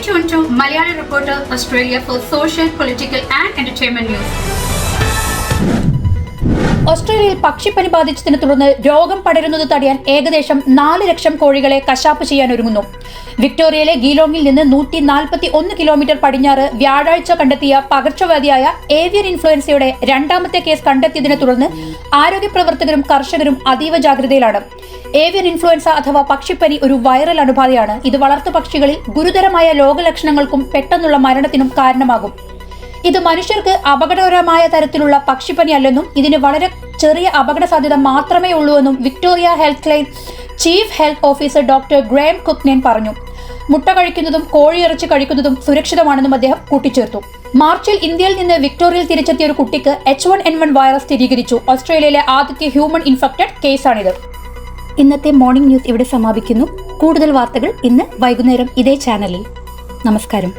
tuned to Malayali Reporter Australia for social, political and entertainment news. ഓസ്ട്രേലിയയിൽ പക്ഷിപ്പനി ബാധിച്ചതിനെ തുടർന്ന് രോഗം പടരുന്നത് തടയാൻ ഏകദേശം 4 ലക്ഷം കോഴികളെ കശാപ്പ് ചെയ്യാൻ ഒരുങ്ങുന്നു. വിക്ടോറിയയിലെ ഗീലോങ്ങിൽ നിന്ന് 141 കിലോമീറ്റർ പടിഞ്ഞാറ് വ്യാഴാഴ്ച കണ്ടെത്തിയ പകർച്ചവ്യാധിയായ ഏവിയൻ ഇൻഫ്ലുവൻസയുടെ രണ്ടാമത്തെ കേസ് കണ്ടെത്തിയതിനെ തുടർന്ന് ആരോഗ്യപ്രവർത്തകരും കർഷകരും അതീവ ജാഗ്രതയിലാണ്. ഏവിയൻ ഇൻഫ്ലുവൻസ അഥവാ പക്ഷിപ്പനി ഒരു വൈറൽ അണുബാധയാണ്. ഇത് വളർത്തുപക്ഷികളിൽ ഗുരുതരമായ രോഗലക്ഷണങ്ങൾക്കും പെട്ടെന്നുള്ള മരണത്തിനും കാരണമാകും. ഇത് മനുഷ്യർക്ക് അപകടകരമായ തരത്തിലുള്ള പക്ഷിപ്പനി അല്ലെന്നും ഇതിന് വളരെ ചെറിയ അപകട സാധ്യത മാത്രമേ ഉള്ളൂവെന്നും Victoria health line chief health officer doctor Graeme കുക്നേൻ പറഞ്ഞു. മുട്ട കഴിക്കുന്നതും കോഴിയിറച്ചി കഴിക്കുന്നതും സുരക്ഷിതമാണെന്നും അദ്ദേഹം കൂട്ടിച്ചേർത്തു. മാർച്ചിൽ ഇന്ത്യയിൽ നിന്ന് വിക്ടോറിയയിൽ തിരിച്ചെത്തിയ ഒരു കുട്ടിക്ക് H1N1 വൈറസ് സ്ഥിരീകരിച്ചു. ഓസ്ട്രേലിയയിലെ ആദ്യത്തെ ഹ്യൂമൻ ഇൻഫെക്റ്റഡ് കേസാണിത്. ഇന്നത്തെ മോർണിംഗ് ന്യൂസ് ഇവിടെ സമാപിക്കുന്നു. കൂടുതൽ വാർത്തകൾ ഇന്ന് വൈകുന്നേരം ഇതേ ചാനലിൽ. നമസ്കാരം.